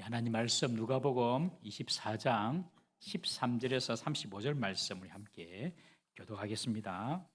하나님 말씀 누가복음 24장 13절에서 35절 말씀 우리 함께 교독하겠습니다.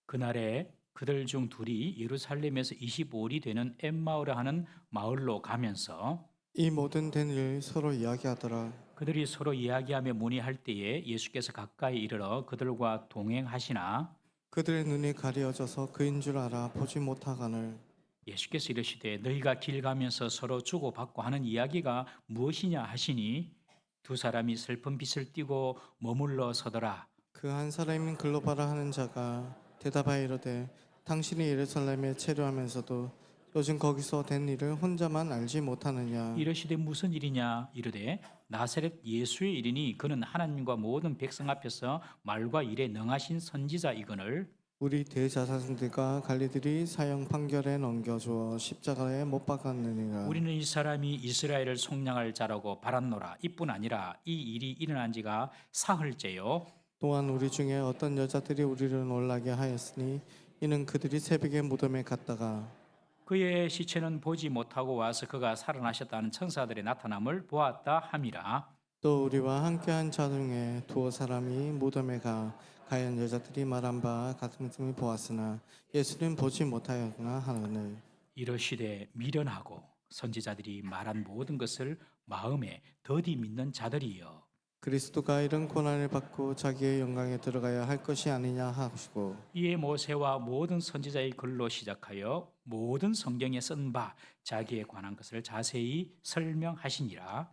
그날에 그들 중 둘이 예루살렘에서 25里되는 엠마오라 하는 마을로 가면서 이 모든 된 일 서로 이야기하더라. 그들이 서로 이야기하며 문의할 때에 예수께서 가까이 이르러 그들과 동행하시나 그들의 눈이 가려져서 그인 줄 알아 보지 못하거늘. 예수께서 이르시되 너희가 길 가면서 서로 주고받고 하는 이야기가 무엇이냐 하시니 두 사람이 슬픈 빛을 띠고 머물러 서더라. 그 한 사람인 글로바라 하는 자가 대답하여 이르되 당신이 예루살렘에 체류하면서도 요즘 거기서 된 일을 혼자만 알지 못하느냐. 이르시되 무슨 일이냐 이르되 나사렛 예수의 일이니 그는 하나님과 모든 백성 앞에서 말과 일에 능하신 선지자이거늘 우리 대자사장들과 관리들이 사형 판결에 넘겨주어 십자가에 못 박았느니라. 우리는 이 사람이 이스라엘을 속량할 자라고 바랐노라. 이뿐 아니라 이 일이 일어난 지가 사흘째요. 또한 우리 중에 어떤 여자들이 우리를 놀라게 하였으니 이는 그들이 새벽에 무덤에 갔다가 그의 시체는 보지 못하고 와서 그가 살아나셨다는 천사들의 나타남을 보았다 함이라. 또 우리와 함께한 자 중에 두어 사람이 무덤에 가 가연 여자들이 말한 바 같은 틈을 보았으나 예수는 보지 못하였구나 하느니 이러시되 미련하고 선지자들이 말한 모든 것을 마음에 더디 믿는 자들이여. 그리스도가 이런 고난을 받고 자기의 영광에 들어가야 할 것이 아니냐 하시고 이에 모세와 모든 선지자의 글로 시작하여 모든 성경에 쓴 바 자기에 관한 것을 자세히 설명하시니라.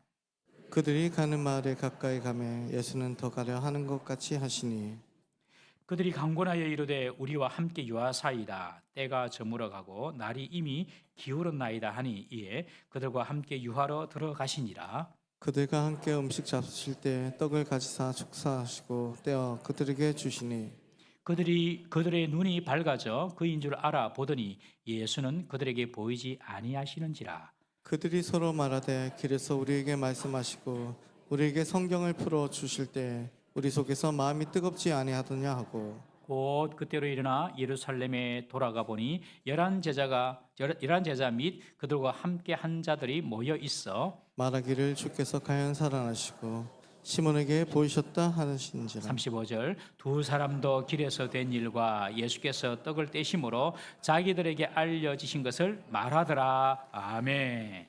그들이 가는 마을에 가까이 가매 예수는 더 가려 하는 것 같이 하시니 그들이 강권하여 이르되 우리와 함께 유하사이다. 때가 저물어 가고 날이 이미 기울었나이다 하니 이에 그들과 함께 유하러 들어가시니라. 그들과 함께 음식 잡수실 때 떡을 가지사 축사하시고 떼어 그들에게 주시니 그들의 눈이 밝아져 그인 줄 알아 보더니 예수는 그들에게 보이지 아니하시는지라. 그들이 서로 말하되 길에서 우리에게 말씀하시고 우리에게 성경을 풀어 주실 때 우리 속에서 마음이 뜨겁지 아니하더냐 하고 곧 그때로 일어나 예루살렘에 돌아가 보니 열한 제자 및 그들과 함께 한 자들이 모여 있어 말하기를 주께서 가연 살아나시고 시몬에게 보이셨다 하시는지라. 35절 두 사람도 길에서 된 일과 예수께서 떡을 떼심으로 자기들에게 알려지신 것을 말하더라. 아멘.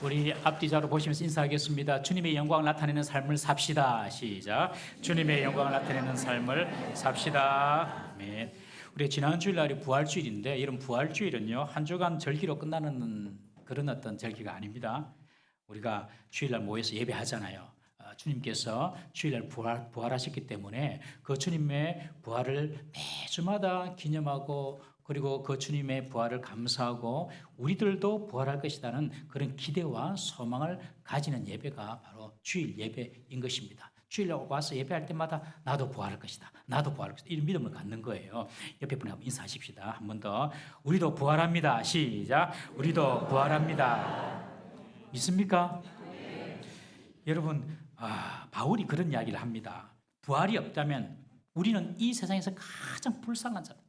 우리 앞뒤자로 보시면서 인사하겠습니다. 주님의 영광을 나타내는 삶을 삽시다. 시작. 주님의 영광을 나타내는 삶을 삽시다. 아멘. 우리 지난 주일날이 부활주일인데 이런 부활주일은요 한 주간 절기로 끝나는 그런 어떤 절기가 아닙니다. 우리가 주일날 모여서 예배하잖아요. 주님께서 주일날 부활하셨기 때문에 그 주님의 부활을 매주마다 기념하고 그리고 그 주님의 부활을 감사하고 우리들도 부활할 것이라는 그런 기대와 소망을 가지는 예배가 바로 주일 예배인 것입니다. 주일날 와서 예배할 때마다 나도 부활할 것이다. 나도 부활할 것이다. 이런 믿음을 갖는 거예요. 옆에 분하고 한번 인사하십시다. 한 번 더. 우리도 부활합니다. 시작. 우리도 부활합니다. 믿습니까? 여러분, 바울이 그런 이야기를 합니다. 부활이 없다면 우리는 이 세상에서 가장 불쌍한 자다.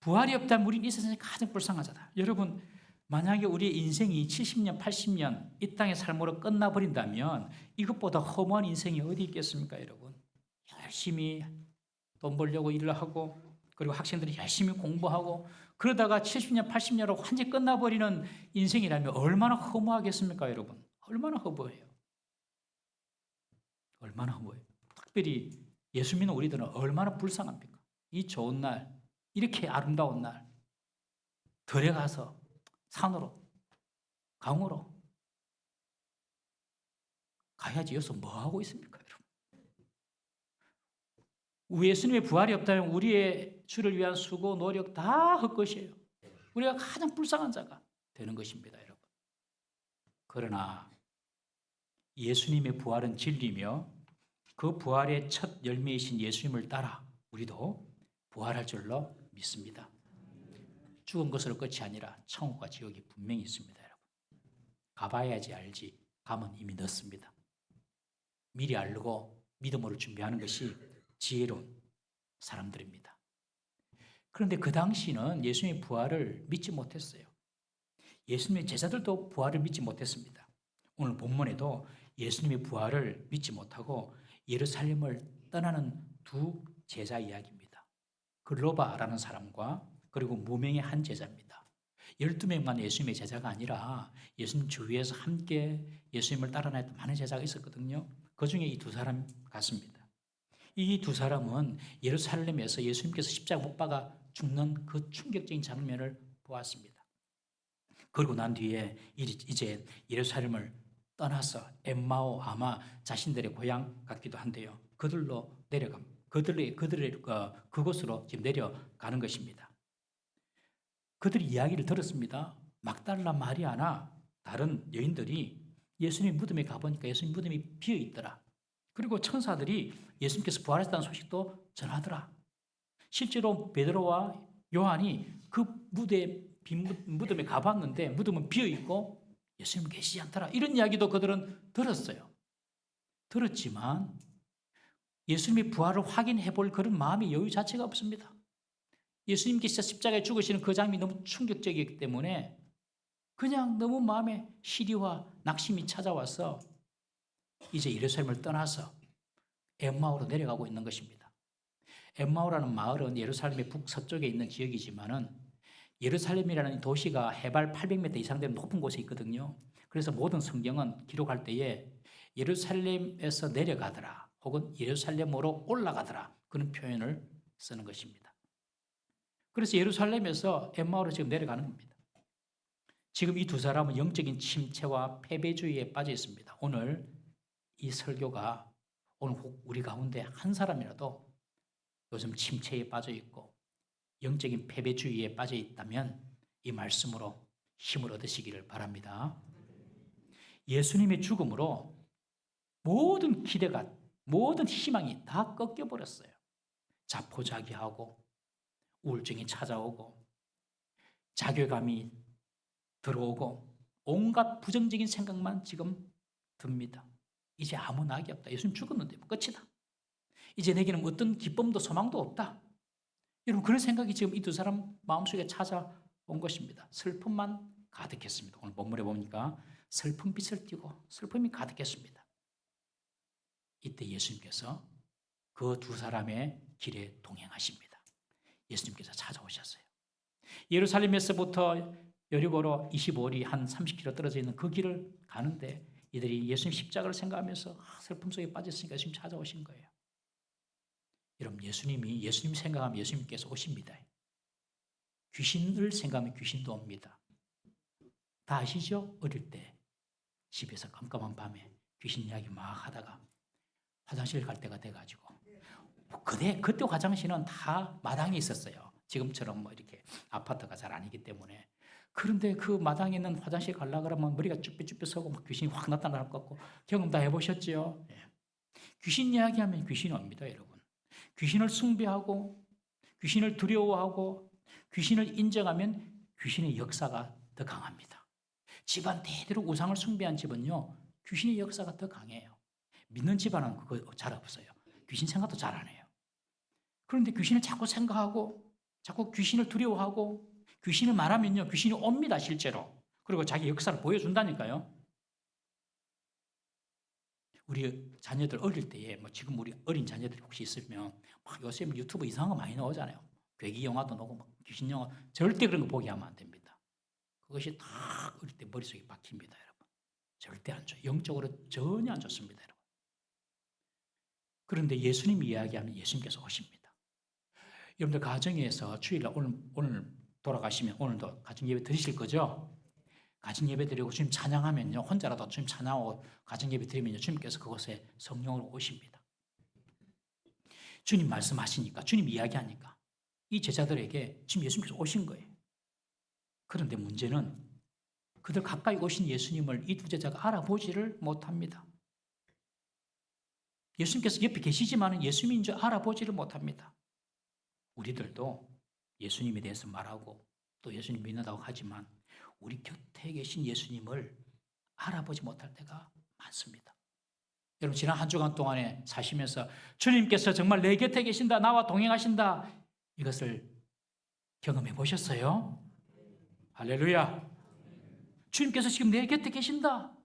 부활이 없다면 우리는 이 세상에서 가장 불쌍한 자다. 여러분, 만약에 우리의 인생이 70년, 80년 이 땅의 삶으로 끝나버린다면 이것보다 허무한 인생이 어디 있겠습니까, 여러분? 열심히 돈 벌려고 일을 하고 그리고 학생들이 열심히 공부하고 그러다가 70년, 80년으로 완전히 끝나버리는 인생이라면 얼마나 허무하겠습니까, 여러분? 얼마나 허무해요. 얼마나 허무해요. 특별히 예수 믿는 우리들은 얼마나 불쌍합니까? 이 좋은 날, 이렇게 아름다운 날, 들에 가서 산으로, 강으로 가야지 여기서 뭐 하고 있습니까, 여러분? 예수님의 부활이 없다면 우리의 주를 위한 수고, 노력 다 헛것이에요. 우리가 가장 불쌍한 자가 되는 것입니다, 여러분. 그러나 예수님의 부활은 진리며 그 부활의 첫 열매이신 예수님을 따라 우리도 부활할 줄로 믿습니다. 죽은 것으로 끝이 아니라 천국과 지옥이 분명히 있습니다, 여러분. 가봐야지 알지. 가면 이미 늦습니다. 미리 알고 믿음으로 준비하는 것이 지혜로운 사람들입니다. 그런데 그 당시는 예수님의 부활을 믿지 못했어요. 예수님의 제자들도 부활을 믿지 못했습니다. 오늘 본문에도 예수님의 부활을 믿지 못하고 예루살렘을 떠나는 두 제자 이야기입니다. 글로바라는 사람과 그리고 무명의 한 제자입니다. 12명만 예수님의 제자가 아니라 예수님 주위에서 함께 예수님을 따라다녔던 많은 제자가 있었거든요. 그 중에 이 두 사람 같습니다. 이 두 사람은 예루살렘에서 예수님께서 십자가 못 박아 죽는 그 충격적인 장면을 보았습니다. 그리고 난 뒤에 이제 예루살렘을 떠나서 엠마오, 아마 자신들의 고향 같기도 한데요. 그들로 그들의 그곳으로 지금 내려가는 것입니다. 그들이 이야기를 들었습니다. 막달라 마리아나 다른 여인들이 예수님 무덤에 가보니까 예수님 무덤이 비어 있더라. 그리고 천사들이 예수님께서 부활하셨다는 소식도 전하더라. 실제로 베드로와 요한이 그 무덤에 가봤는데 무덤은 비어 있고 예수님은 계시지 않더라. 이런 이야기도 그들은 들었어요. 들었지만 예수님의 부활을 확인해 볼 그런 마음의 여유 자체가 없습니다. 예수님께서 십자가에 죽으시는 그 장면이 너무 충격적이기 때문에 그냥 너무 마음에 시리와 낙심이 찾아와서 이제 예루살렘을 떠나서 엠마오로 내려가고 있는 것입니다. 엠마오라는 마을은 예루살렘의 북서쪽에 있는 지역이지만은 예루살렘이라는 도시가 해발 800m 이상 되는 높은 곳에 있거든요. 그래서 모든 성경은 기록할 때에 예루살렘에서 내려가더라 혹은 예루살렘으로 올라가더라 그런 표현을 쓰는 것입니다. 그래서 예루살렘에서 엠마오로 지금 내려가는 겁니다. 지금 이 두 사람은 영적인 침체와 패배주의에 빠져 있습니다. 오늘 이 설교가 오늘 우리 가운데 한 사람이라도 요즘 침체에 빠져 있고 영적인 패배주의에 빠져 있다면 이 말씀으로 힘을 얻으시기를 바랍니다. 예수님의 죽음으로 모든 기대가, 모든 희망이 다 꺾여버렸어요. 자포자기하고 우울증이 찾아오고 자괴감이 들어오고 온갖 부정적인 생각만 지금 듭니다. 이제 아무 낙이 없다. 예수님 죽었는데 뭐 끝이다. 이제 내게는 어떤 기쁨도 소망도 없다. 여러분 그런 생각이 지금 이 두 사람 마음속에 찾아온 것입니다. 슬픔만 가득했습니다. 오늘 본문에 보니까 슬픔빛을 띠고 슬픔이 가득했습니다. 이때 예수님께서 그 두 사람의 길에 동행하십니다. 예수님께서 찾아오셨어요. 예루살렘에서부터 여리고로 25里한 30km 떨어져 있는 그 길을 가는데 이들이 예수님 십자가를 생각하면서 슬픔 속에 빠졌으니까 예수님 찾아오신 거예요. 여러분, 예수님 생각하면 예수님께서 오십니다. 귀신을 생각하면 귀신도 옵니다. 다 아시죠? 어릴 때 집에서 깜깜한 밤에 귀신 이야기 막 하다가 화장실 갈 때가 돼가지고 그때 화장실은 다 마당에 있었어요. 지금처럼 뭐 이렇게 아파트가 잘 아니기 때문에. 그런데 그 마당에 있는 화장실 가려고 그러면 머리가 쭈뼛쭈뼛 서고 막 귀신이 확 나타날 것 같고 경험 다 해보셨죠? 예. 귀신 이야기하면 귀신이 옵니다, 여러분. 귀신을 숭배하고 귀신을 두려워하고 귀신을 인정하면 귀신의 역사가 더 강합니다. 집안 대대로 우상을 숭배한 집은요, 귀신의 역사가 더 강해요. 믿는 집안은 그거 잘 없어요. 귀신 생각도 잘 안 해요. 그런데 귀신을 자꾸 생각하고 자꾸 귀신을 두려워하고 귀신을 말하면요, 귀신이 옵니다, 실제로. 그리고 자기 역사를 보여준다니까요. 우리 자녀들 어릴 때에 뭐 지금 우리 어린 자녀들이 혹시 있으면 막 요새 유튜브 이상한 거 많이 나오잖아요. 괴기 영화도 나오고 막 귀신 영화, 절대 그런 거 보게 하면 안 됩니다. 그것이 다 어릴 때 머릿속에 박힙니다, 여러분. 절대 안 좋아요. 영적으로 전혀 안 좋습니다, 여러분. 그런데 예수님 이야기하면 예수님께서 오십니다. 여러분들 가정에서 주일날 오늘 돌아가시면 오늘도 가정 예배 드리실 거죠? 가정 예배 드리고 주님 찬양하면요, 혼자라도 주님 찬양하고 가정 예배 드리면요, 주님께서 그곳에 성령으로 오십니다. 주님 말씀하시니까, 주님 이야기하니까 이 제자들에게 지금 예수님께서 오신 거예요. 그런데 문제는 그들 가까이 오신 예수님을 이 두 제자가 알아보지를 못합니다. 예수님께서 옆에 계시지만 예수님인 줄 알아보지를 못합니다. 우리들도 예수님에 대해서 말하고 또 예수님 믿는다고 하지만 우리 곁에 계신 예수님을 알아보지 못할 때가 많습니다. 여러분, 지난 한 주간 동안에 사시면서 주님께서 정말 내 곁에 계신다, 나와 동행하신다, 이것을 경험해 보셨어요? 할렐루야. 주님께서 지금 내 곁에 계신다,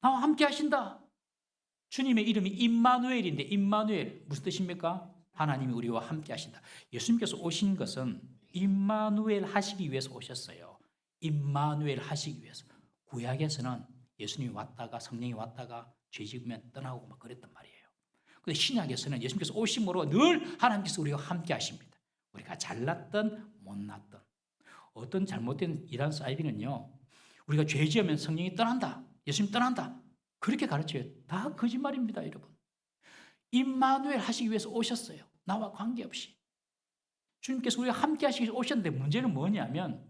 나와 함께 하신다. 주님의 이름이 임마누엘인데, 임마누엘 무슨 뜻입니까? 하나님이 우리와 함께 하신다. 예수님께서 오신 것은 임마누엘 하시기 위해서 오셨어요. 임마누엘 하시기 위해서. 구약에서는 예수님이 왔다가 성령이 왔다가 죄 지으면 떠나고 막 그랬단 말이에요. 그런데 신약에서는 예수님께서 오심으로 늘 하나님께서 우리와 함께 하십니다. 우리가 잘났든 못났든 어떤 잘못된 이란 사이비는요, 우리가 죄 지으면 성령이 떠난다, 예수님 떠난다, 그렇게 가르쳐요. 다 거짓말입니다, 여러분. 임마누엘 하시기 위해서 오셨어요. 나와 관계없이. 주님께서 우리와 함께 하시기 위해서 오셨는데 문제는 뭐냐면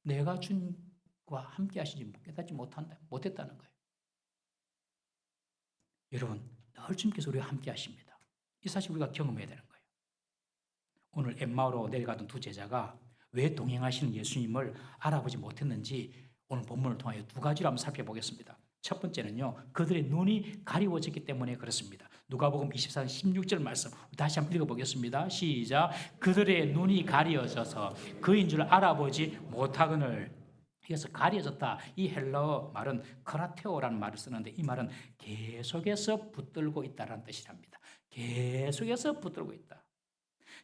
내가 주님과 함께 하시지 깨닫지 못했다는 거예요. 여러분, 늘 주님께서 우리와 함께 하십니다. 이 사실 우리가 경험해야 되는 거예요. 오늘 엠마오로 내려가던 두 제자가 왜 동행하시는 예수님을 알아보지 못했는지 오늘 본문을 통하여 두 가지로 한번 살펴보겠습니다. 첫 번째는요, 그들의 눈이 가리워졌기 때문에 그렇습니다. 누가복음 24장 16절 말씀 다시 한번 읽어보겠습니다. 시작. 그들의 눈이 가리워져서 그인 줄 알아보지 못하거늘. 그래서 가려졌다. 이 헬라어 말은 크라테오라는 말을 쓰는데 이 말은 계속해서 붙들고 있다는 뜻이랍니다. 계속해서 붙들고 있다.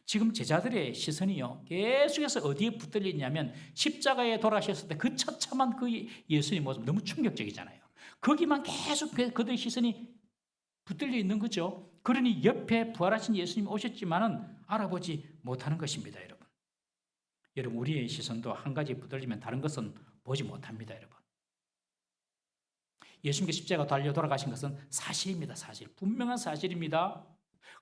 지금 제자들의 시선이요, 계속해서 어디에 붙들려 있냐면 십자가에 돌아가셨을 때 그 처참한 그 예수님 모습 너무 충격적이잖아요. 거기만 계속 그들의 시선이 붙들려 있는 거죠. 그러니 옆에 부활하신 예수님이 오셨지만은 알아보지 못하는 것입니다, 여러분. 여러분, 우리의 시선도 한 가지 붙들리면 다른 것은 보지 못합니다, 여러분. 예수님께 십자가 달려 돌아가신 것은 사실입니다, 사실. 분명한 사실입니다.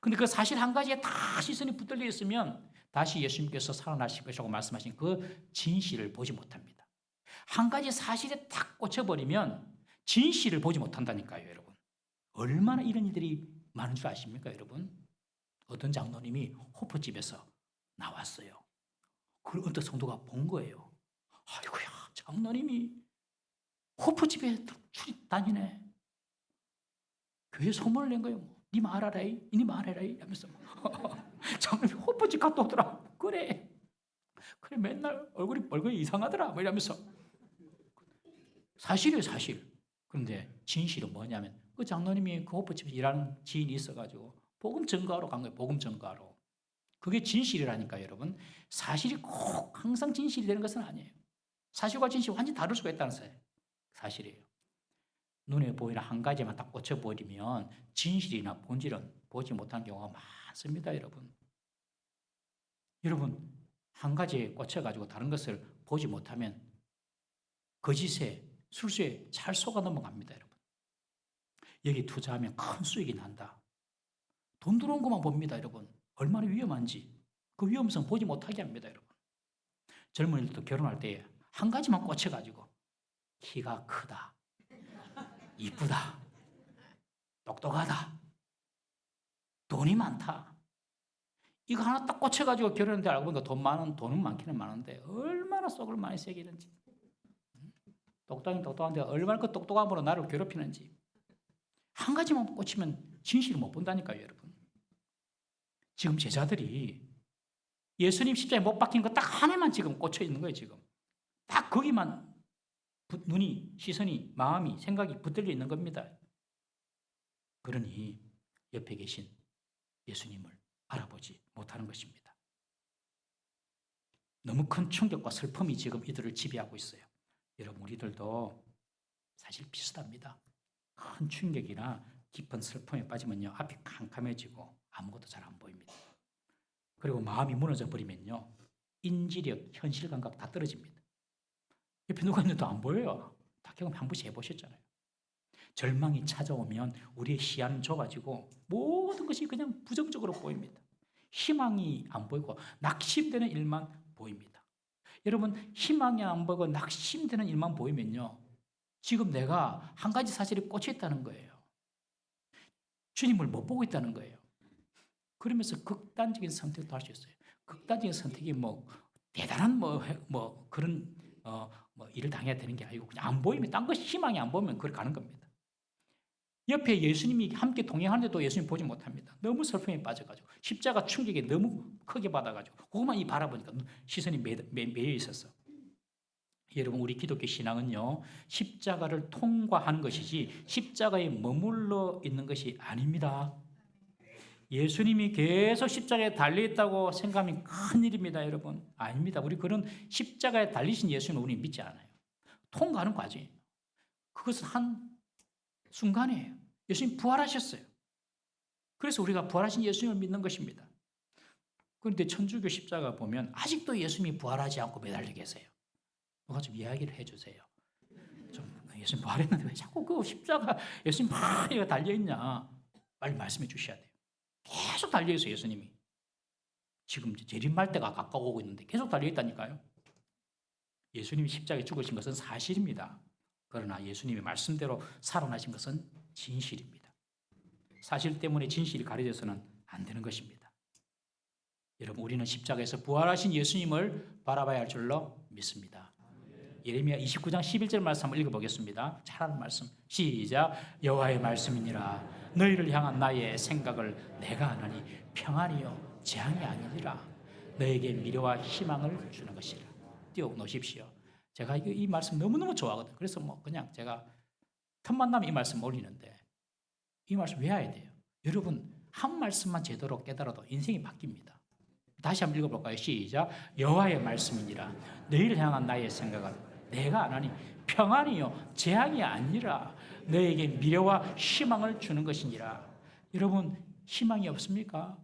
근데 그 사실 한 가지에 다 시선이 붙들려 있으면 다시 예수님께서 살아나실 것이라고 말씀하신 그 진실을 보지 못합니다. 한 가지 사실에 딱 꽂혀버리면 진실을 보지 못한다니까요, 여러분. 얼마나 이런 일들이 많은 줄 아십니까, 여러분? 어떤 장로님이 호프집에서 나왔어요. 그걸 어떤 성도가 본 거예요. 아이고야, 장로님이 호프집에 출입 다니네. 교회 소문을 낸 거예요. 니 말하라이, 니 말해라이 하면서 장로님이 호프집 갔다 오더라. 그래 맨날 얼굴이 이상하더라 뭐 이러면서. 사실이에요, 사실. 그런데 진실은 뭐냐면 그 장로님이 그 호프집에서 일하는 지인이 있어가지고 복음 전가하러 간 거예요. 복음 전가하러. 그게 진실이라니까요, 여러분. 사실이 꼭 항상 진실이 되는 것은 아니에요. 사실과 진실이 완전히 다를 수가 있다는 사실이에요. 눈에 보이는 한 가지만 딱 꽂혀버리면 진실이나 본질은 보지 못하는 경우가 많습니다, 여러분. 여러분, 한 가지에 꽂혀가지고 다른 것을 보지 못하면 거짓에, 술수에 잘 속아 넘어갑니다, 여러분. 여기 투자하면 큰 수익이 난다. 돈 들어온 것만 봅니다, 여러분. 얼마나 위험한지. 그 위험성 보지 못하게 합니다, 여러분. 젊은이들도 결혼할 때 한 가지만 꽂혀가지고 키가 크다, 이쁘다, 똑똑하다, 돈이 많다. 이거 하나 딱 꽂혀가지고 결혼했는데 알고 보니까 돈은 많기는 많은데 얼마나 속을 많이 새기는지. 똑똑한데 얼마나 그 똑똑함으로 나를 괴롭히는지. 한 가지만 꽂히면 진실을 못 본다니까요, 여러분. 지금 제자들이 예수님 십자가에 못 박힌 거 딱 하나만 지금 꽂혀 있는 거예요, 지금. 딱 거기만 눈이, 시선이, 마음이, 생각이 붙들려 있는 겁니다. 그러니 옆에 계신 예수님을 알아보지 못하는 것입니다. 너무 큰 충격과 슬픔이 지금 이들을 지배하고 있어요. 여러분, 우리들도 사실 비슷합니다. 큰 충격이나 깊은 슬픔에 빠지면요, 앞이 캄캄해지고 아무것도 잘 안 보입니다. 그리고 마음이 무너져 버리면요, 인지력, 현실 감각 다 떨어집니다. 옆에 누가 있는데도 안 보여요. 다 경험 한 번씩 해보셨잖아요. 절망이 찾아오면 우리의 시야는 좁아지고 모든 것이 그냥 부정적으로 보입니다. 희망이 안 보이고 낙심되는 일만 보입니다. 여러분, 희망이 안 보이고 낙심되는 일만 보이면요, 지금 내가 한 가지 사실에 꽂혀 있다는 거예요. 주님을 못 보고 있다는 거예요. 그러면서 극단적인 선택도 할 수 있어요. 극단적인 선택이 대단한 그런 일을 당해야 되는 게 아니고 그냥 안 보이면, 딴 거 희망이 안 보이면 그걸 가는 겁니다. 옆에 예수님이 함께 동행하는데도 예수님 보지 못합니다. 너무 슬픔에 빠져가지고 십자가 충격이 너무 크게 받아가지고 그것만 바라보니까 시선이 매여 있었어. 여러분, 우리 기독교 신앙은요, 십자가를 통과하는 것이지 십자가에 머물러 있는 것이 아닙니다. 예수님이 계속 십자가에 달려있다고 생각하면 큰일입니다, 여러분. 아닙니다. 우리 그런 십자가에 달리신 예수님을 우리 믿지 않아요. 통과하는 과정이에요. 그것은 한 순간이에요. 예수님 부활하셨어요. 그래서 우리가 부활하신 예수님을 믿는 것입니다. 그런데 천주교 십자가 보면 아직도 예수님이 부활하지 않고 매달려 계세요. 누가 좀 이야기를 해주세요. 좀 예수님 부활했는데 왜 자꾸 그 십자가 예수님 막 달려있냐. 빨리 말씀해 주셔야 돼요. 계속 달려있어요, 예수님이. 지금 재림할 때가 가까워오고 있는데 계속 달려있다니까요. 예수님이 십자가에 죽으신 것은 사실입니다. 그러나 예수님의 말씀대로 살아나신 것은 진실입니다. 사실 때문에 진실이 가려져서는 안 되는 것입니다. 여러분, 우리는 십자가에서 부활하신 예수님을 바라봐야 할 줄로 믿습니다. 예레미야 29장 11절 말씀 한번 읽어보겠습니다. 잘 아는 말씀. 시작. 여호와의 말씀이니라. 너희를 향한 나의 생각을 내가 아나니 평안이요 재앙이 아니니라. 너에게 미래와 희망을 주는 것이라. 띄워놓으십시오. 제가 이 말씀 너무너무 좋아하거든요. 그래서 그냥 제가 틈만 나면 이 말씀 올리는데 이 말씀 외워야 돼요. 여러분, 한 말씀만 제대로 깨달아도 인생이 바뀝니다. 다시 한번 읽어볼까요? 시작. 여호와의 말씀이니라. 너희를 향한 나의 생각은 내가 아나니 평안이요 재앙이 아니라 너에게 미래와 희망을 주는 것이니라. 여러분, 희망이 없습니까?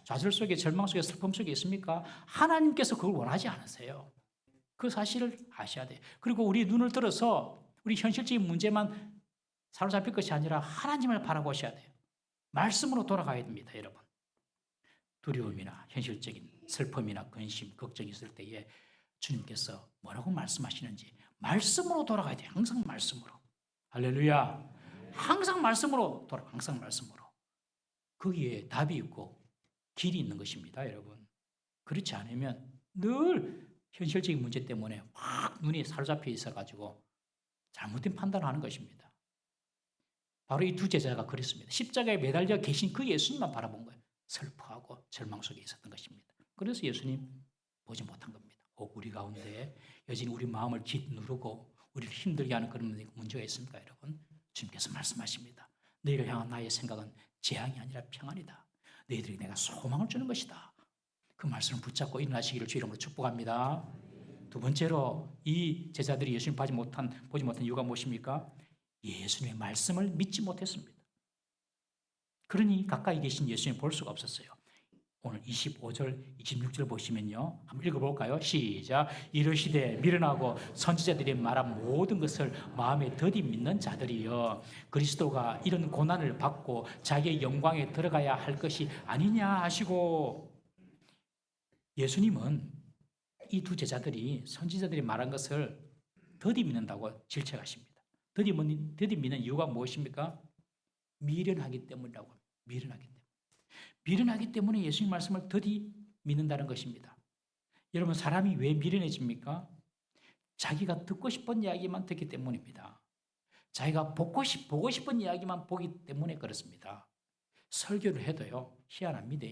좌절 속에, 절망 속에, 슬픔 속에 있습니까? 하나님께서 그걸 원하지 않으세요. 그 사실을 아셔야 돼요. 그리고 우리 눈을 들어서 우리 현실적인 문제만 사로잡힐 것이 아니라 하나님을 바라보셔야 돼요. 말씀으로 돌아가야 됩니다, 여러분. 두려움이나 현실적인 슬픔이나 근심, 걱정이 있을 때에 주님께서 뭐라고 말씀하시는지 말씀으로 돌아가야 돼요. 항상 말씀으로. 할렐루야. 항상 말씀으로 항상 말씀으로. 거기에 답이 있고 길이 있는 것입니다, 여러분. 그렇지 않으면 늘 현실적인 문제 때문에 확 눈이 사로잡혀 있어가지고 잘못된 판단을 하는 것입니다. 바로 이 두 제자가 그랬습니다. 십자가에 매달려 계신 그 예수님만 바라본 거예요. 슬퍼하고 절망 속에 있었던 것입니다. 그래서 예수님 보지 못한 겁니다. 우리 가운데 여전히 우리 마음을 짓누르고 우리를 힘들게 하는 그런 문제가 있습니까, 여러분? 주님께서 말씀하십니다. 너희를 향한 나의 생각은 재앙이 아니라 평안이다. 너희들에게 내가 소망을 주는 것이다. 그 말씀을 붙잡고 일어나시기를 주 이름으로 축복합니다. 두 번째로 이 제자들이 예수님 보지 못한 이유가 무엇입니까? 예수님의 말씀을 믿지 못했습니다. 그러니 가까이 계신 예수님 볼 수가 없었어요. 오늘 25절, 26절 보시면요. 한번 읽어볼까요? 시작. 이르시되 미련하고 선지자들이 말한 모든 것을 마음에 더디 믿는 자들이여 그리스도가 이런 고난을 받고 자기의 영광에 들어가야 할 것이 아니냐 하시고, 예수님은 이 두 제자들이 선지자들이 말한 것을 더디 믿는다고 질책하십니다. 더디 믿는 이유가 무엇입니까? 미련하기 때문이라고 합니다. 미련하기 때문에 예수님 말씀을 더디 믿는다는 것입니다. 여러분, 사람이 왜 미련해집니까? 자기가 듣고 싶은 이야기만 듣기 때문입니다. 자기가 보고 싶은 이야기만 보기 때문에 그렇습니다. 설교를 해도요, 희한합니다.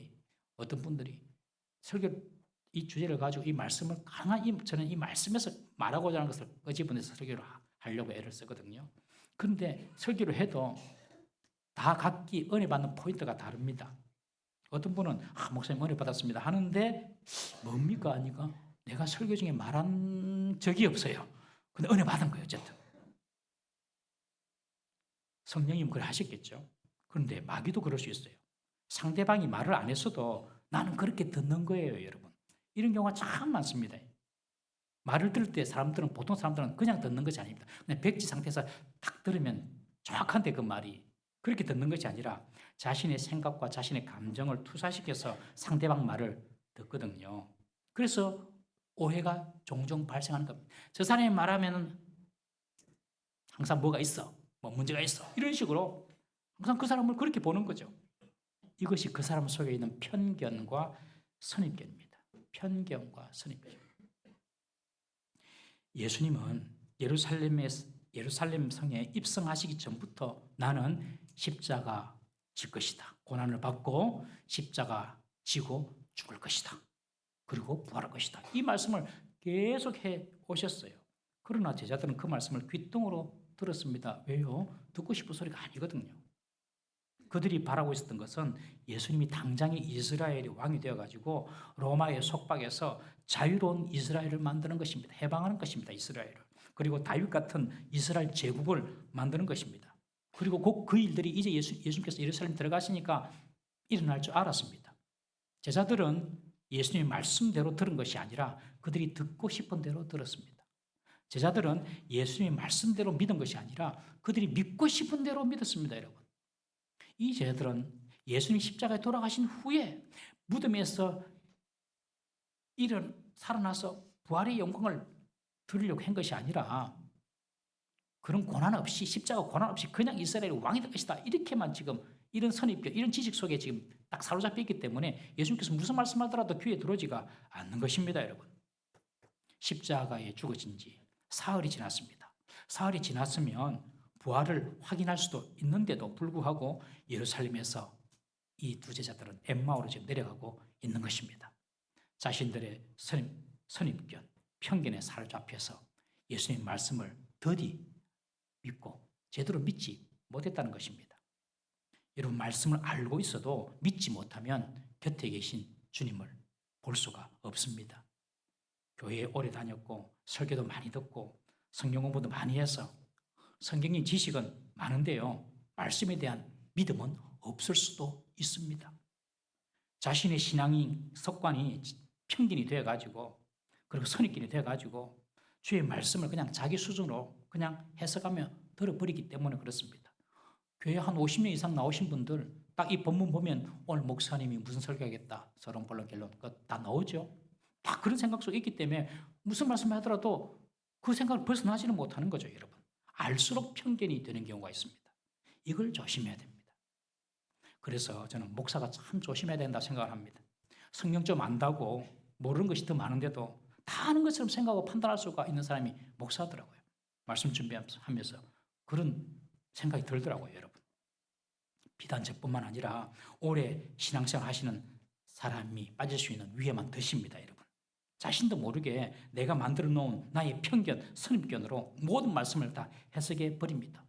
어떤 분들이 이 주제를 가지고 이 말씀을 저는 이 말씀에서 말하고자 하는 것을 끄집어내서 설교를 하려고 애를 쓰거든요. 그런데 설교를 해도 다 각기 은혜 받는 포인트가 다릅니다. 어떤 분은 목사님 은혜 받았습니다 하는데 뭡니까 아니까 내가 설교 중에 말한 적이 없어요. 근데 은혜 받은 거예요. 어쨌든 성령님 그걸 하셨겠죠. 그런데 마귀도 그럴 수 있어요. 상대방이 말을 안 했어도 나는 그렇게 듣는 거예요. 여러분, 이런 경우가 참 많습니다. 말을 들을 때 보통 사람들은 그냥 듣는 것이 아닙니다. 그냥 백지 상태에서 딱 들으면 정확한데 그 말이 그렇게 듣는 것이 아니라 자신의 생각과 자신의 감정을 투사시켜서 상대방 말을 듣거든요. 그래서 오해가 종종 발생하는 겁니다. 저 사람이 말하면 항상 뭐가 있어, 뭐 문제가 있어, 이런 식으로 항상 그 사람을 그렇게 보는 거죠. 이것이 그 사람 속에 있는 편견과 선입견입니다. 편견과 선입견. 예수님은 예루살렘 성에 입성하시기 전부터 나는 십자가 질 것이다. 고난을 받고 십자가 지고 죽을 것이다. 그리고 부활할 것이다. 이 말씀을 계속 해 오셨어요. 그러나 제자들은 그 말씀을 귓등으로 들었습니다. 왜요? 듣고 싶은 소리가 아니거든요. 그들이 바라고 있었던 것은 예수님이 당장의 이스라엘의 왕이 되어가지고 로마의 속박에서 자유로운 이스라엘을 만드는 것입니다. 해방하는 것입니다. 이스라엘을. 그리고 다윗 같은 이스라엘 제국을 만드는 것입니다. 그리고 곧 그 일들이 이제 예수님께서 예루살렘 들어가시니까 일어날 줄 알았습니다. 제자들은 예수님의 말씀대로 들은 것이 아니라 그들이 듣고 싶은 대로 들었습니다. 제자들은 예수님의 말씀대로 믿은 것이 아니라 그들이 믿고 싶은 대로 믿었습니다. 여러분, 이 제자들은 예수님 십자가에 돌아가신 후에 무덤에서 살아나서 부활의 영광을 드리려고 한 것이 아니라 그런 고난 없이, 십자가 고난 없이 그냥 이스라엘의 왕이 될 것이다, 이렇게만 지금 이런 선입견, 이런 지식 속에 지금 딱 사로잡혀 있기 때문에 예수님께서 무슨 말씀하더라도 귀에 들어오지가 않는 것입니다. 여러분, 십자가에 죽어진 지 사흘이 지났습니다. 사흘이 지났으면 부활을 확인할 수도 있는데도 불구하고 예루살렘에서 이 두 제자들은 엠마오로 지금 내려가고 있는 것입니다. 자신들의 선입견, 편견에 사로잡혀서 예수님 말씀을 더디 믿고 제대로 믿지 못했다는 것입니다. 여러분, 말씀을 알고 있어도 믿지 못하면 곁에 계신 주님을 볼 수가 없습니다. 교회에 오래 다녔고 설교도 많이 듣고 성경 공부도 많이 해서 성경의 지식은 많은데요, 말씀에 대한 믿음은 없을 수도 있습니다. 자신의 신앙이 습관이 편견이 되어가지고 그리고 선입견이 되어가지고 주의 말씀을 그냥 자기 수준으로 그냥 해석하며 들어버리기 때문에 그렇습니다. 교회 한 50년 이상 나오신 분들 딱 이 본문 보면 오늘 목사님이 무슨 설교하겠다, 서론 본론 결론 다 나오죠. 다 그런 생각 속에 있기 때문에 무슨 말씀을 하더라도 그 생각을 벗어나지는 못하는 거죠. 여러분, 알수록 편견이 되는 경우가 있습니다. 이걸 조심해야 됩니다. 그래서 저는 목사가 참 조심해야 된다 생각을 합니다. 성경 좀 안다고 모르는 것이 더 많은데도 다 아는 것처럼 생각하고 판단할 수가 있는 사람이 목사더라고요. 말씀 준비하면서 그런 생각이 들더라고요. 여러분, 비단 저뿐만 아니라 오래 신앙생활 하시는 사람이 빠질 수 있는 위험한 덫입니다. 여러분, 자신도 모르게 내가 만들어 놓은 나의 편견, 선입견으로 모든 말씀을 다 해석해 버립니다.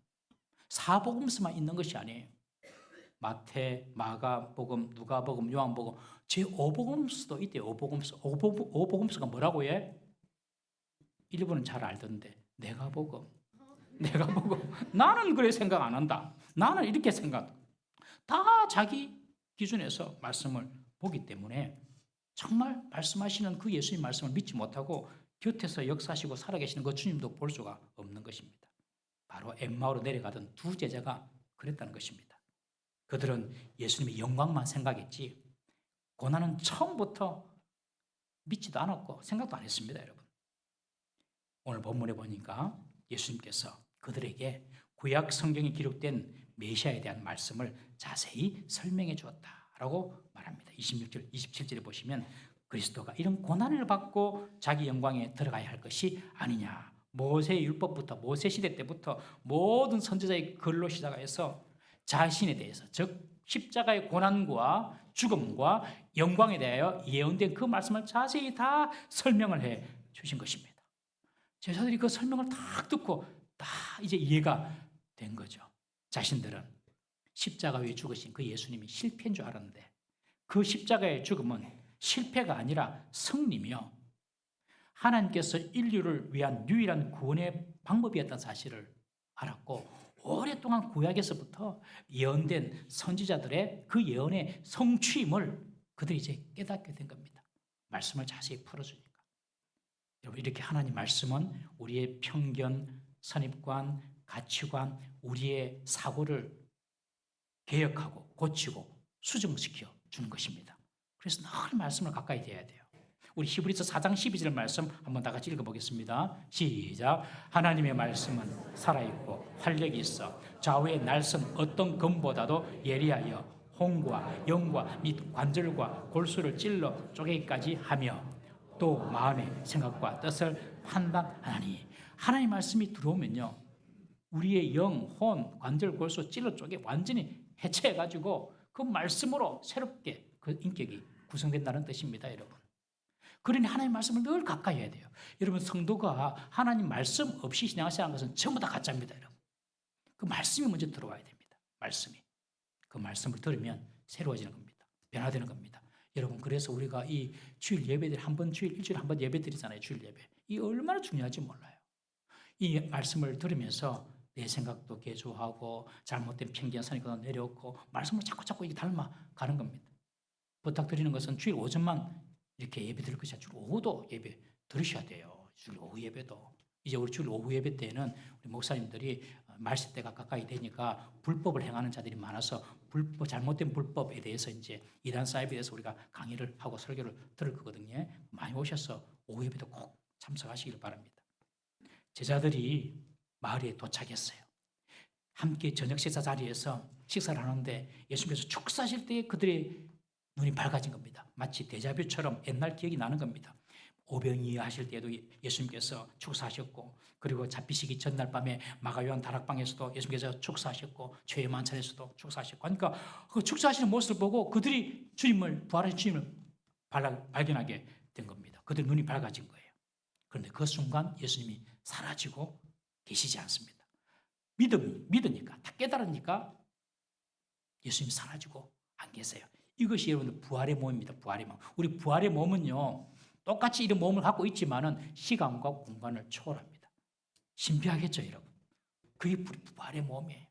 사복음서만 있는 것이 아니에요. 마태, 마가복음, 누가복음, 요한복음, 제 5복음서도 있대요. 5복음서가 뭐라고 해? 일부는 잘 알던데 내가 복음. 나는 그래 생각 안 한다. 나는 이렇게 생각. 다 자기 기준에서 말씀을 보기 때문에 정말 말씀하시는 그 예수님 말씀을 믿지 못하고 곁에서 역사하시고 살아계시는 그 주님도 볼 수가 없는 것입니다. 바로 엠마오로 내려가던 두 제자가 그랬다는 것입니다. 그들은 예수님의 영광만 생각했지 고난은 처음부터 믿지도 않았고 생각도 안 했습니다, 여러분. 오늘 본문에 보니까 예수님께서 그들에게 구약 성경에 기록된 메시아에 대한 말씀을 자세히 설명해 주었다라고 말합니다. 26절, 27절에 보시면 그리스도가 이런 고난을 받고 자기 영광에 들어가야 할 것이 아니냐. 모세의 율법부터 모세 시대 때부터 모든 선지자의 글로 시작해서 자신에 대해서 즉 십자가의 고난과 죽음과 영광에 대하여 예언된 그 말씀을 자세히 다 설명을 해 주신 것입니다. 제자들이 그 설명을 딱 듣고 다 이제 이해가 된 거죠. 자신들은 십자가 위에 죽으신 그 예수님이 실패인 줄 알았는데 그 십자가의 죽음은 실패가 아니라 승리며 하나님께서 인류를 위한 유일한 구원의 방법이었다는 사실을 알았고 오랫동안 구약에서부터 예언된 선지자들의 그 예언의 성취임을 그들이 이제 깨닫게 된 겁니다. 말씀을 자세히 풀어주니까. 여러분 이렇게 하나님 말씀은 우리의 편견, 선입관, 가치관, 우리의 사고를 개혁하고 고치고 수정시켜 주는 것입니다. 그래서 늘 말씀을 가까이 대해야 돼요. 우리 히브리서 4장 12절 말씀 한번 다 같이 읽어보겠습니다. 시작. 하나님의 말씀은 살아있고 활력이 있어 좌우의 날선 어떤 검보다도 예리하여 홍과 영과 및 관절과 골수를 찔러 쪼개기까지 하며 또 마음의 생각과 뜻을 판단하니 하나님의 말씀이 들어오면요 우리의 영, 혼, 관절, 골수 찔러 쪼개 완전히 해체해가지고 그 말씀으로 새롭게 그 인격이 구성된다는 뜻입니다, 여러분. 그러니 하나님 말씀을 늘 가까이 해야 돼요. 여러분 성도가 하나님 말씀 없이 신앙생활하는 것은 전부 다 가짜입니다, 여러분. 그 말씀이 먼저 들어와야 됩니다. 말씀이. 그 말씀을 들으면 새로워지는 겁니다. 변화되는 겁니다. 여러분 그래서 우리가 이 주일 예배들 일주일에 한 번 예배 드리잖아요. 주일 예배. 이 얼마나 중요한지 몰라요. 이 말씀을 들으면서 내 생각도 개조하고 잘못된 편견 선입관도 내려놓고 말씀을 자꾸 이게 닮아가는 겁니다. 부탁드리는 것은 주일 오전만 이렇게 예배 드릴 것이 아니라 주일 오후도 예배 들으셔야 돼요. 주일 오후 예배도. 이제 우리 주일 오후 예배 때는 우리 목사님들이 말씀 때가 가까이 되니까 불법을 행하는 자들이 많아서 잘못된 불법에 대해서 이제 이단 사이비에 대해서 우리가 강의를 하고 설교를 들을 거거든요. 많이 오셔서 오후 예배도 꼭 참석하시길 바랍니다. 제자들이 마을에 도착했어요. 함께 저녁 식사 자리에서 식사를 하는데 예수님께서 축사하실 때 그들의 눈이 밝아진 겁니다. 마치 데자뷰처럼 옛날 기억이 나는 겁니다. 오병이어 하실 때에도 예수님께서 축사하셨고 그리고 잡히시기 전날 밤에 마가요한 다락방에서도 예수님께서 축사하셨고 죄의 만찬에서도 축사하셨고 그러니까 그 축사하시는 모습을 보고 그들이 부활하신 주님을 발견하게 된 겁니다. 그들 눈이 밝아진 거예요. 그런데 그 순간 예수님이 사라지고 계시지 않습니다. 믿으니까 다 깨달으니까 예수님이 사라지고 안 계세요. 이것이 여러분들 부활의 몸입니다. 부활의 몸. 우리 부활의 몸은요. 똑같이 이런 몸을 갖고 있지만은 시간과 공간을 초월합니다. 신비하겠죠, 여러분. 그게 부활의 몸이에요.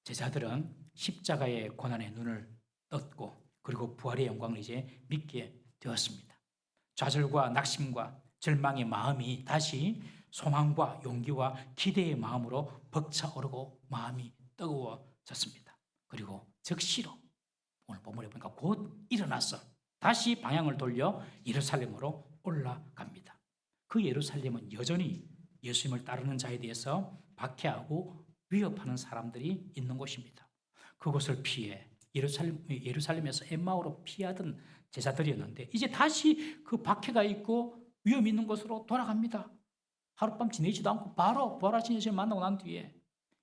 제자들은 십자가의 고난의 눈을 떴고 그리고 부활의 영광을 이제 믿게 되었습니다. 좌절과 낙심과 절망의 마음이 다시 소망과 용기와 기대의 마음으로 벅차오르고 마음이 뜨거워졌습니다. 그리고 즉시로 오늘 본문에 보니까 곧 일어나서 다시 방향을 돌려 예루살렘으로 올라갑니다. 그 예루살렘은 여전히 예수님을 따르는 자에 대해서 박해하고 위협하는 사람들이 있는 곳입니다. 그곳을 피해 예루살렘에서 엠마오로 피하던 제자들이었는데 이제 다시 그 박해가 있고 위험이 있는 곳으로 돌아갑니다. 하룻밤 지내지도 않고 바로 부활하신 예수님을 만나고 난 뒤에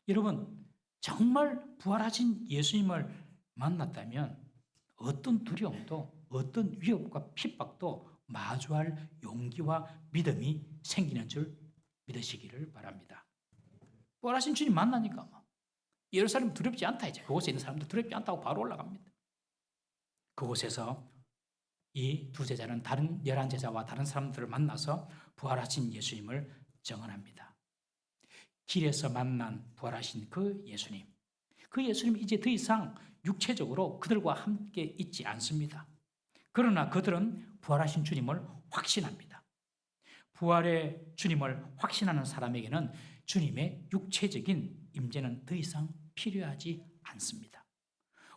여러분 정말 부활하신 예수님을 만났다면 어떤 두려움도 어떤 위협과 핍박도 마주할 용기와 믿음이 생기는 줄 믿으시기를 바랍니다. 부활하신 주님 만나니까 예루살렘 두렵지 않다 이제. 그곳에 있는 사람들 두렵지 않다고 바로 올라갑니다. 그곳에서 이 두 제자는 다른 11제자와 다른 사람들을 만나서 부활하신 예수님을 증언합니다. 길에서 만난 부활하신 그 예수님. 그 예수님이 이제 더 이상 육체적으로 그들과 함께 있지 않습니다. 그러나 그들은 부활하신 주님을 확신합니다. 부활의 주님을 확신하는 사람에게는 주님의 육체적인 임재는 더 이상 필요하지 않습니다.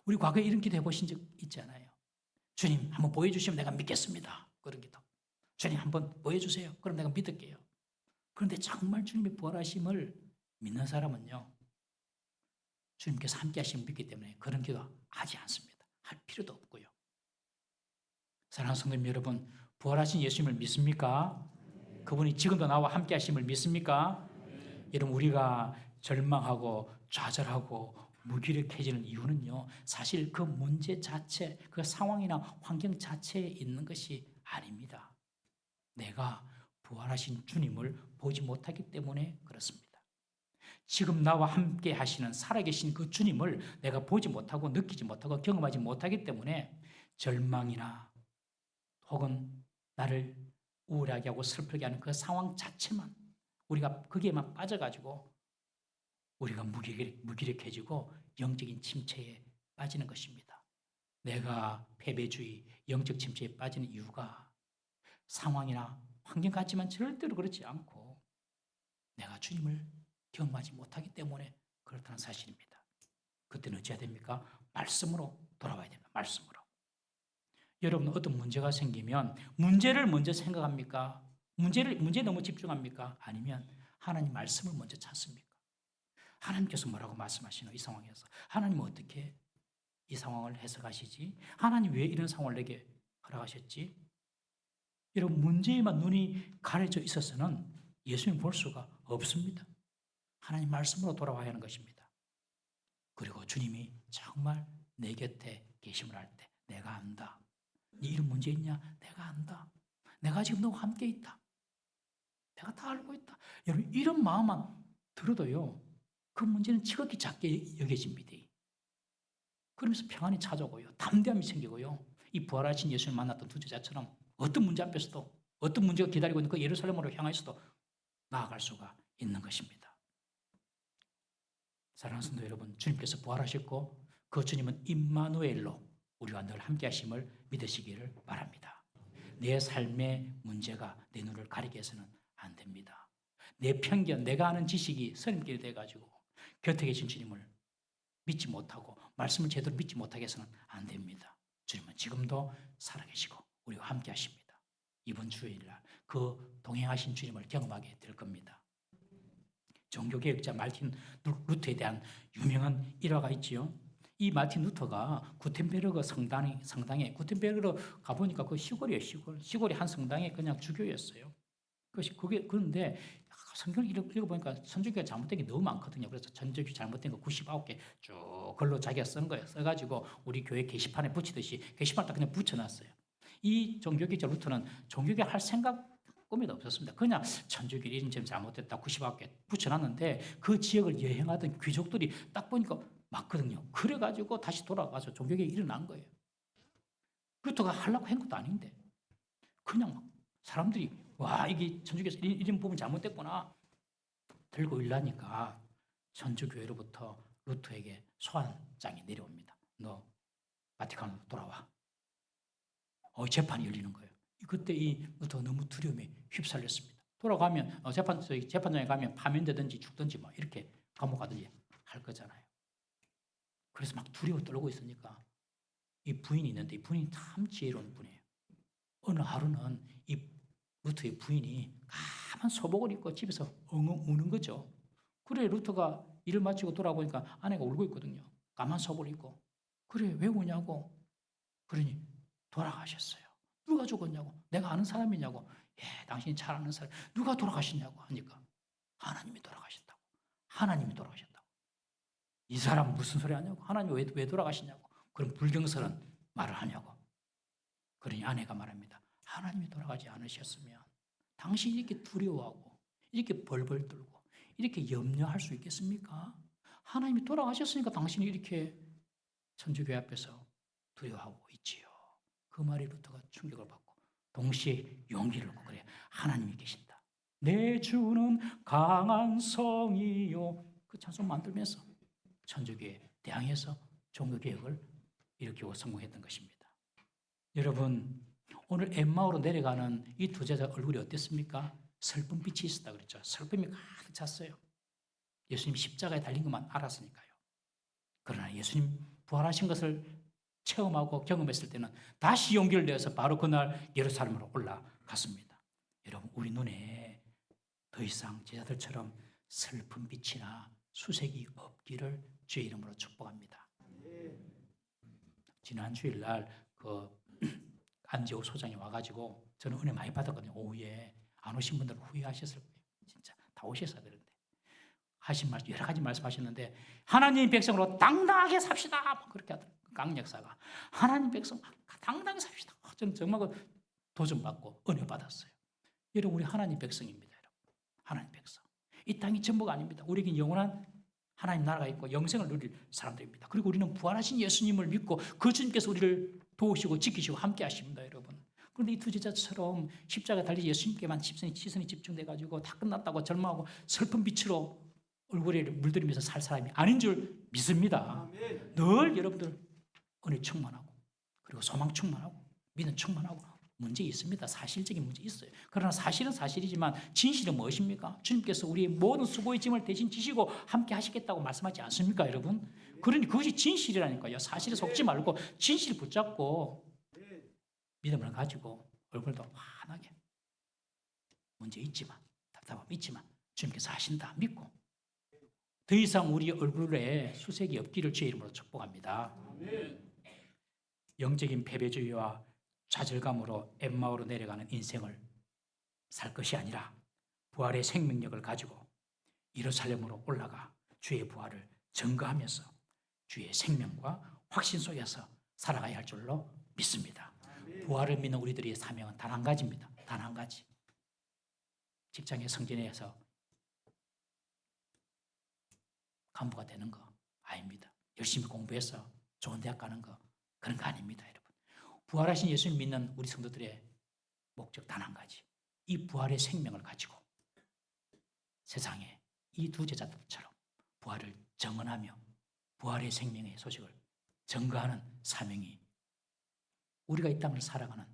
우리 과거에 이런 기도 해보신 적 있잖아요. 주님 한번 보여주시면 내가 믿겠습니다. 그런 기도. 주님 한번 보여주세요. 그럼 내가 믿을게요. 그런데 정말 주님의 부활하심을 믿는 사람은요, 주님께서 함께 하심을 믿기 때문에 그런 기도 하지 않습니다. 할 필요도 없고요. 사랑하는 성도님 여러분, 부활하신 예수님을 믿습니까? 그분이 지금도 나와 함께 하심을 믿습니까? 여러분, 우리가 절망하고 좌절하고 무기력해지는 이유는요, 사실 그 문제 자체, 그 상황이나 환경 자체에 있는 것이 아닙니다. 내가 부활하신 주님을 보지 못하기 때문에 그렇습니다. 지금 나와 함께 하시는 살아계신 그 주님을 내가 보지 못하고 느끼지 못하고 경험하지 못하기 때문에 절망이나 혹은 나를 우울하게 하고 슬프게 하는 그 상황 자체만, 우리가 거기에만 빠져가지고 우리가 무기력해지고 영적인 침체에 빠지는 것입니다. 내가 패배주의, 영적 침체에 빠지는 이유가 상황이나 환경 같지만 절대로 그렇지 않고 내가 주님을 경험하지 못하기 때문에 그렇다는 사실입니다. 그때는 어찌해야 됩니까? 말씀으로 돌아와야 됩니다. 말씀으로. 여러분, 어떤 문제가 생기면 문제를 먼저 생각합니까? 문제에 너무 집중합니까? 아니면 하나님 말씀을 먼저 찾습니까? 하나님께서 뭐라고 말씀하시노? 이 상황에서 하나님은 어떻게 이 상황을 해석하시지? 하나님 왜 이런 상황을 내게 허락하셨지? 여러분, 문제에만 눈이 가려져 있어서는 예수님 볼 수가 없습니다. 하나님 말씀으로 돌아와야 하는 것입니다. 그리고 주님이 정말 내 곁에 계심을 할 때 내가 안다. 네 이런 문제 있냐? 내가 안다. 내가 지금 너와 함께 있다. 내가 다 알고 있다. 여러분, 이런 마음만 들어도요, 그 문제는 지극히 작게 여겨집니다. 그러면서 평안이 찾아오고요, 담대함이 생기고요, 이 부활하신 예수를 만났던 두 제자처럼 어떤 문제 앞에서도, 어떤 문제가 기다리고 있는 그 예루살렘으로 향해서도 나아갈 수가 있는 것입니다. 사랑하는 성도 여러분, 주님께서 부활하셨고 그 주님은 임마누엘로 우리와 늘 함께 하심을 믿으시기를 바랍니다. 내 삶의 문제가 내 눈을 가리게 해서는 안 됩니다. 내 편견, 내가 아는 지식이 선임길이 돼가지고 곁에 계신 주님을 믿지 못하고 말씀을 제대로 믿지 못하게 해서는 안 됩니다. 주님은 지금도 살아계시고 우리와 함께 하십니다. 이번 주일날 그 동행하신 주님을 경험하게 될 겁니다. 종교개혁자 마르틴 루터에 대한 유명한 일화가 있지요. 이 마르틴 루터가 구텐베르그 성당에 구텐베르그로 가보니까 그 시골이에요. 시골이 한 성당에 그냥 주교였어요. 그런데 성경을 읽어보니까 천주교가 잘못된 게 너무 많거든요. 그래서 천주교 잘못된 거 99개 쭉 글로 자기가 쓴 거예요. 써가지고 우리 교회 게시판에 붙이듯이 게시판을 딱 그냥 붙여놨어요. 이 종교개혁자 루터는 종교개 할 생각 꿈에도 없었습니다. 그냥 천주교 이런 점 잘못됐다 99개 붙여놨는데 그 지역을 여행하던 귀족들이 딱 보니까 맞거든요. 그래가지고 다시 돌아가서 종교개혁이 일어난 거예요. 루터가 하려고 한 것도 아닌데 그냥 막 사람들이 와, 이게 천주교에서 이런 부분 잘못됐구나 들고 일하니까 천주교회로부터 루터에게 소환장이 내려옵니다. 너 바티칸으로 돌아와. 재판이 열리는 거예요. 그때 이 루터가 너무 두려움에 휩쓸렸습니다. 돌아가면 재판장에 가면 파면되든지 죽든지 막 이렇게 감옥 가든지 할 거잖아요. 그래서 막 두려워 떨고 있으니까 이 부인이 있는데 이 부인이 참 지혜로운 분이에요. 어느 하루는 이 루터의 부인이 까만 소복을 입고 집에서 엉엉 우는 거죠. 그래, 루터가 일을 마치고 돌아보니까 아내가 울고 있거든요. 까만 소복을 입고. 그래, 왜 우냐고. 그러니 돌아가셨어요. 누가 죽었냐고. 내가 아는 사람이냐고. 예, 당신이 잘 아는 사람. 누가 돌아가셨냐고 하니까 하나님이 돌아가셨다고. 하나님이 돌아가셨다고. 이 사람 무슨 소리 하냐고. 하나님 왜 돌아가시냐고. 그럼 불경스러운 말을 하냐고. 그러니 아내가 말합니다. 하나님이 돌아가지 않으셨으면 당신이 이렇게 두려워하고 이렇게 벌벌 떨고 이렇게 염려할 수 있겠습니까? 하나님이 돌아가셨으니까 당신이 이렇게 천주교회 앞에서 두려워하고 있지요. 그 말에 루터가 충격을 받고 동시에 용기를 얻고 그래. 하나님이 계신다. 내 주는 강한 성이요. 그 찬송 만들면서 천주교에 대항해서 종교개혁을 일으키고 성공했던 것입니다. 여러분, 오늘 엠마오로 내려가는 이 두 제자 얼굴이 어땠습니까? 슬픈 빛이 있었다 그랬죠. 슬픔이 가득 찼어요. 예수님 십자가에 달린 것만 알았으니까요. 그러나 예수님 부활하신 것을 체험하고 경험했을 때는 다시 용기를 내서 바로 그날 예루살렘으로 올라갔습니다. 여러분, 우리 눈에 더 이상 제자들처럼 슬픈 빛이나 수색이 없기를 주의 이름으로 축복합니다. 지난 주일날 그 안지호 소장이 와가지고 저는 은혜 많이 받았거든요. 오후에 안 오신 분들은 후회하셨을 거예요. 진짜 다 오셨어야 되는데 하신 말씀 여러 가지 말씀하셨는데 하나님 백성으로 당당하게 삽시다 그렇게 하더라고요. 강 역사가 하나님 백성 당당하게 삽시다. 저는 정말 그 도전 받고 은혜 받았어요. 여러분, 우리 하나님 백성입니다. 여러분, 하나님 백성. 이 땅이 전부가 아닙니다. 우리에게 영원한 하나님 나라가 있고 영생을 누릴 사람들입니다. 그리고 우리는 부활하신 예수님을 믿고 그 주님께서 우리를 도우시고 지키시고 함께 하십니다, 여러분. 그런데 이 두 제자처럼 십자가에 달린 예수님께만 시선이 집중돼가지고 다 끝났다고 절망하고 슬픈 빛으로 얼굴에 물들이면서 살 사람이 아닌 줄 믿습니다. 늘 여러분들 은혜 충만하고 그리고 소망 충만하고 믿음 충만하고 문제 있습니다. 사실적인 문제 있어요. 그러나 사실은 사실이지만 진실은 무엇입니까? 주님께서 우리의 모든 수고의 짐을 대신 지시고 함께 하시겠다고 말씀하지 않습니까, 여러분? 그러니 그것이 진실이라니까요. 사실에 속지 말고 진실 붙잡고 믿음을 가지고 얼굴도 환하게 문제 있지만 답답함 있지만 주님께서 하신다 믿고 더 이상 우리 얼굴에 수색이 없기를 주의 이름으로 축복합니다. 영적인 패배주의와 좌절감으로 엠마오로 내려가는 인생을 살 것이 아니라 부활의 생명력을 가지고 예루살렘으로 올라가 주의 부활을 증거하면서 주의 생명과 확신 속에서 살아가야 할 줄로 믿습니다. 부활을 믿는 우리들의 사명은 단 한 가지입니다. 단 한 가지. 직장의 성진에서 간부가 되는 거 아닙니다. 열심히 공부해서 좋은 대학 가는 거 그런 거 아닙니다, 여러분. 부활하신 예수님 믿는 우리 성도들의 목적 단 한 가지. 이 부활의 생명을 가지고 세상에 이 두 제자들처럼 부활을 증언하며 부활의 생명의 소식을 증거하는 사명이 우리가 이 땅을 살아가는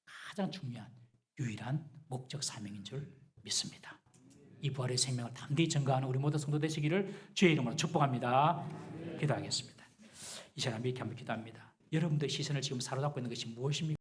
가장 중요한 유일한 목적 사명인 줄 믿습니다. 이 부활의 생명을 담대히 증거하는 우리 모든 성도 되시기를 주의 이름으로 축복합니다. 기도하겠습니다. 이 시간 이렇게 한번 기도합니다. 여러분들의 시선을 지금 사로잡고 있는 것이 무엇입니까?